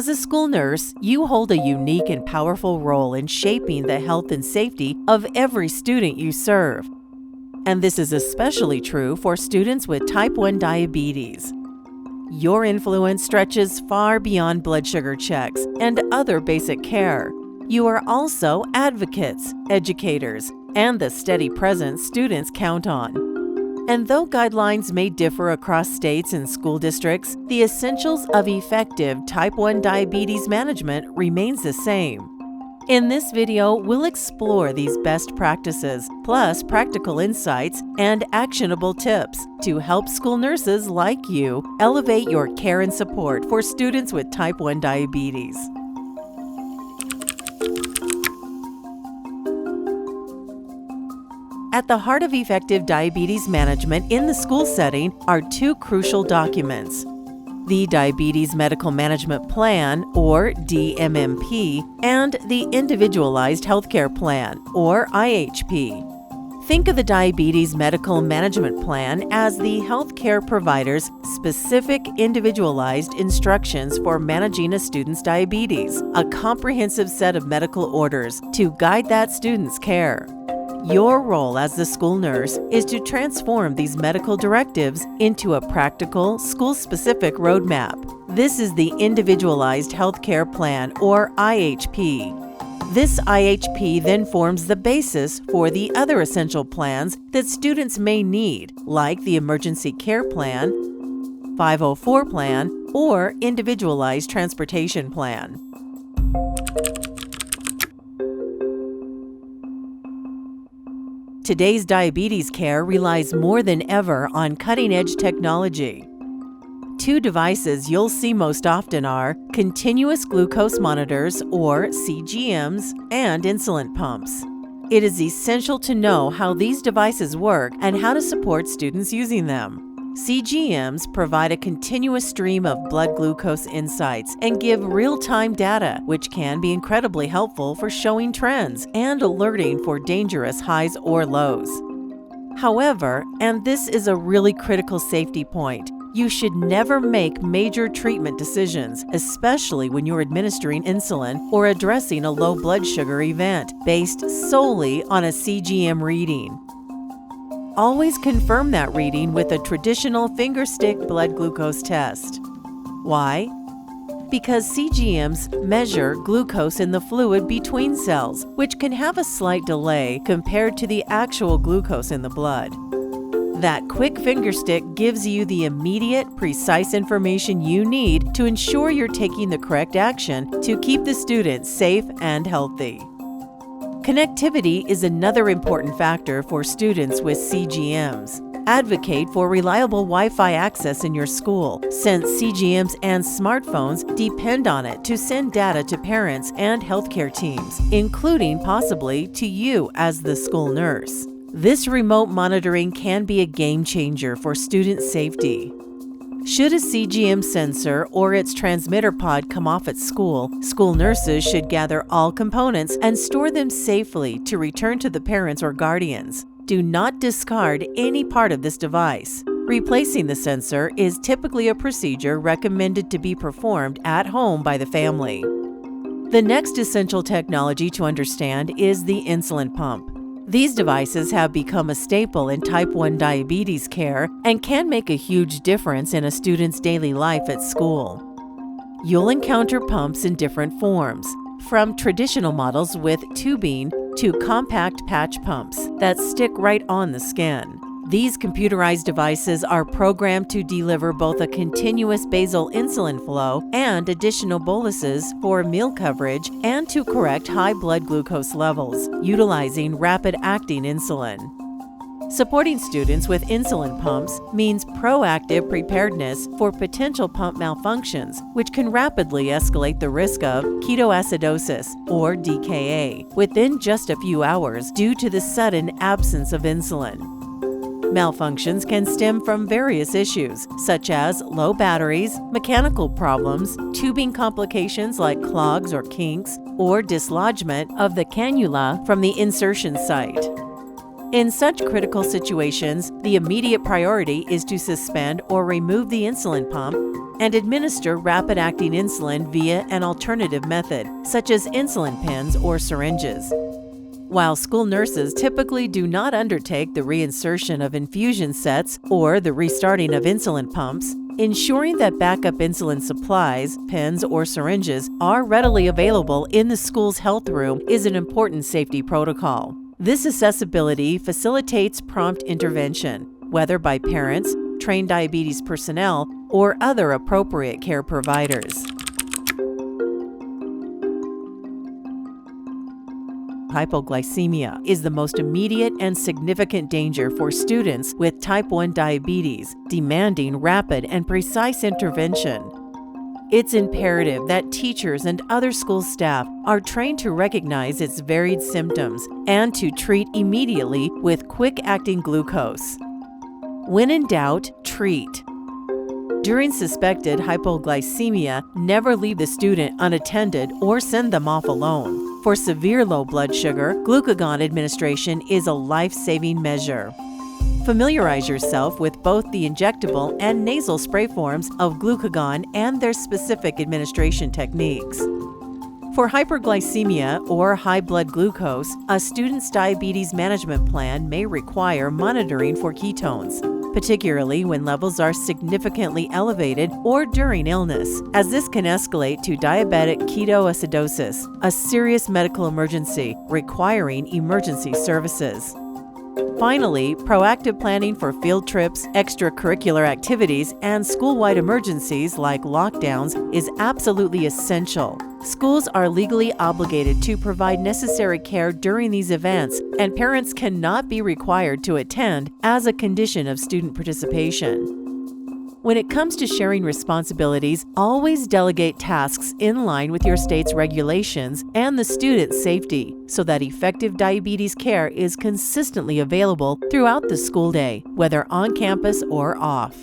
As a school nurse, you hold a unique and powerful role in shaping the health and safety of every student you serve. And this is especially true for students with type 1 diabetes. Your influence stretches far beyond blood sugar checks and other basic care. You are also advocates, educators, and the steady presence students count on. And though guidelines may differ across states and school districts, the essentials of effective type 1 diabetes management remains the same. In this video, we'll explore these best practices, plus practical insights and actionable tips to help school nurses like you elevate your care and support for students with type 1 diabetes. At the heart of effective diabetes management in the school setting are two crucial documents: the Diabetes Medical Management Plan, or DMMP, and the Individualized Healthcare Plan, or IHP. Think of the Diabetes Medical Management Plan as the healthcare provider's specific individualized instructions for managing a student's diabetes, a comprehensive set of medical orders to guide that student's care. Your role as the school nurse is to transform these medical directives into a practical, school-specific roadmap. This is the Individualized Healthcare Plan, or IHP. This IHP then forms the basis for the other essential plans that students may need, like the Emergency Care Plan, 504 Plan, or Individualized Transportation Plan. Today's diabetes care relies more than ever on cutting-edge technology. Two devices you'll see most often are continuous glucose monitors, or CGMs, and insulin pumps. It is essential to know how these devices work and how to support students using them. CGMs provide a continuous stream of blood glucose insights and give real-time data, which can be incredibly helpful for showing trends and alerting for dangerous highs or lows. However, and this is a really critical safety point, you should never make major treatment decisions, especially when you're administering insulin or addressing a low blood sugar event, based solely on a CGM reading. Always confirm that reading with a traditional fingerstick blood glucose test. Why? Because CGMs measure glucose in the fluid between cells, which can have a slight delay compared to the actual glucose in the blood. That quick fingerstick gives you the immediate, precise information you need to ensure you're taking the correct action to keep the student safe and healthy. Connectivity is another important factor for students with CGMs. Advocate for reliable Wi-Fi access in your school, since CGMs and smartphones depend on it to send data to parents and healthcare teams, including possibly to you as the school nurse. This remote monitoring can be a game changer for student safety. Should a CGM sensor or its transmitter pod come off at school nurses should gather all components and store them safely to return to the parents or guardians. Do not discard any part of this device. Replacing the sensor is typically a procedure recommended to be performed at home by the family. The next essential technology to understand is the insulin pump. These devices have become a staple in type 1 diabetes care and can make a huge difference in a student's daily life at school. You'll encounter pumps in different forms, from traditional models with tubing to compact patch pumps that stick right on the skin. These computerized devices are programmed to deliver both a continuous basal insulin flow and additional boluses for meal coverage and to correct high blood glucose levels, utilizing rapid-acting insulin. Supporting students with insulin pumps means proactive preparedness for potential pump malfunctions, which can rapidly escalate the risk of ketoacidosis, or DKA, within just a few hours due to the sudden absence of insulin. Malfunctions can stem from various issues, such as low batteries, mechanical problems, tubing complications like clogs or kinks, or dislodgement of the cannula from the insertion site. In such critical situations, The immediate priority is to suspend or remove the insulin pump and administer rapid-acting insulin via an alternative method, such as insulin pens or syringes. While school nurses typically do not undertake the reinsertion of infusion sets or the restarting of insulin pumps, ensuring that backup insulin supplies, pens, or syringes are readily available in the school's health room is an important safety protocol. This accessibility facilitates prompt intervention, whether by parents, trained diabetes personnel, or other appropriate care providers. Hypoglycemia is the most immediate and significant danger for students with type 1 diabetes, demanding rapid and precise intervention. It's imperative that teachers and other school staff are trained to recognize its varied symptoms and to treat immediately with quick-acting glucose. When in doubt, treat. During suspected hypoglycemia, never leave the student unattended or send them off alone. For severe low blood sugar, glucagon administration is a life-saving measure. Familiarize yourself with both the injectable and nasal spray forms of glucagon and their specific administration techniques. For hyperglycemia or high blood glucose, a student's diabetes management plan may require monitoring for ketones, particularly when levels are significantly elevated or during illness, as this can escalate to diabetic ketoacidosis, a serious medical emergency requiring emergency services. Finally, proactive planning for field trips, extracurricular activities, and school-wide emergencies like lockdowns is absolutely essential. Schools are legally obligated to provide necessary care during these events, and parents cannot be required to attend as a condition of student participation. When it comes to sharing responsibilities, always delegate tasks in line with your state's regulations and the student's safety, so that effective diabetes care is consistently available throughout the school day, whether on campus or off.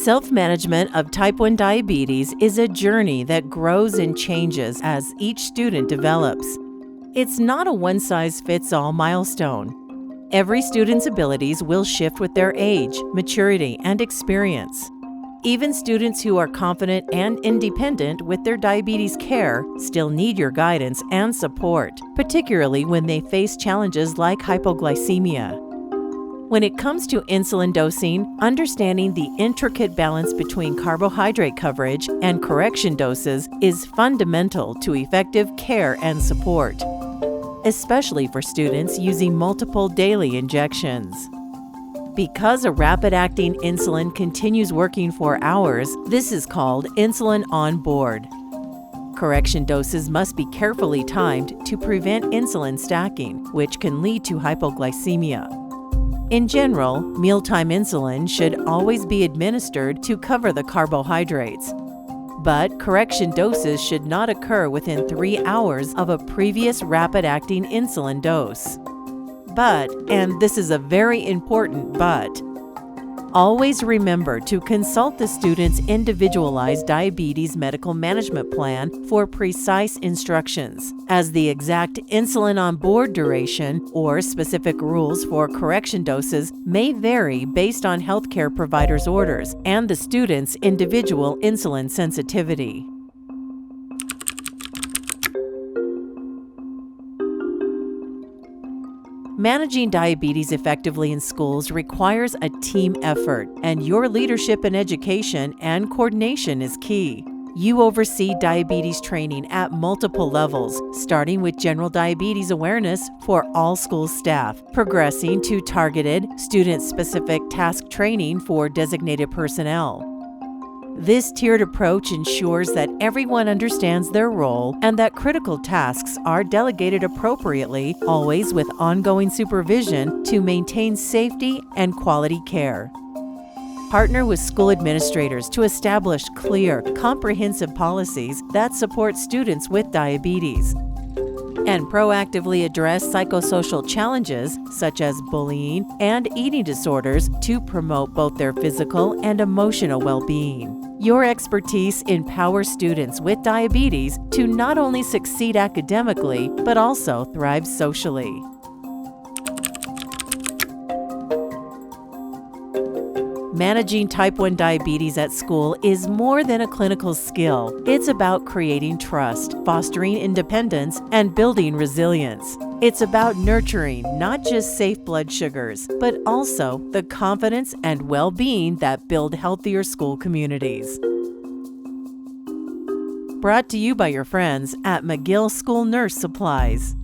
Self-management of type 1 diabetes is a journey that grows and changes as each student develops. It's not a one-size-fits-all milestone. Every student's abilities will shift with their age, maturity, and experience. Even students who are confident and independent with their diabetes care still need your guidance and support, particularly when they face challenges like hypoglycemia. When it comes to insulin dosing, understanding the intricate balance between carbohydrate coverage and correction doses is fundamental to effective care and support, especially for students using multiple daily injections. Because a rapid-acting insulin continues working for hours, this is called insulin on board. Correction doses must be carefully timed to prevent insulin stacking, which can lead to hypoglycemia. In general, mealtime insulin should always be administered to cover the carbohydrates, but correction doses should not occur within 3 hours of a previous rapid-acting insulin dose. But, and this is a very important but, always remember to consult the student's individualized diabetes medical management plan for precise instructions, as the exact insulin on board duration or specific rules for correction doses may vary based on healthcare providers' orders and the student's individual insulin sensitivity. Managing diabetes effectively in schools requires a team effort, and your leadership in education and coordination is key. You oversee diabetes training at multiple levels, starting with general diabetes awareness for all school staff, progressing to targeted, student-specific task training for designated personnel. This tiered approach ensures that everyone understands their role and that critical tasks are delegated appropriately, always with ongoing supervision to maintain safety and quality care. Partner with school administrators to establish clear, comprehensive policies that support students with diabetes, and proactively address psychosocial challenges such as bullying and eating disorders to promote both their physical and emotional well-being. Your expertise empowers students with diabetes to not only succeed academically, but also thrive socially. Managing type 1 diabetes at school is more than a clinical skill. It's about creating trust, fostering independence, and building resilience. It's about nurturing not just safe blood sugars, but also the confidence and well-being that build healthier school communities. Brought to you by your friends at McGill School Nurse Supplies.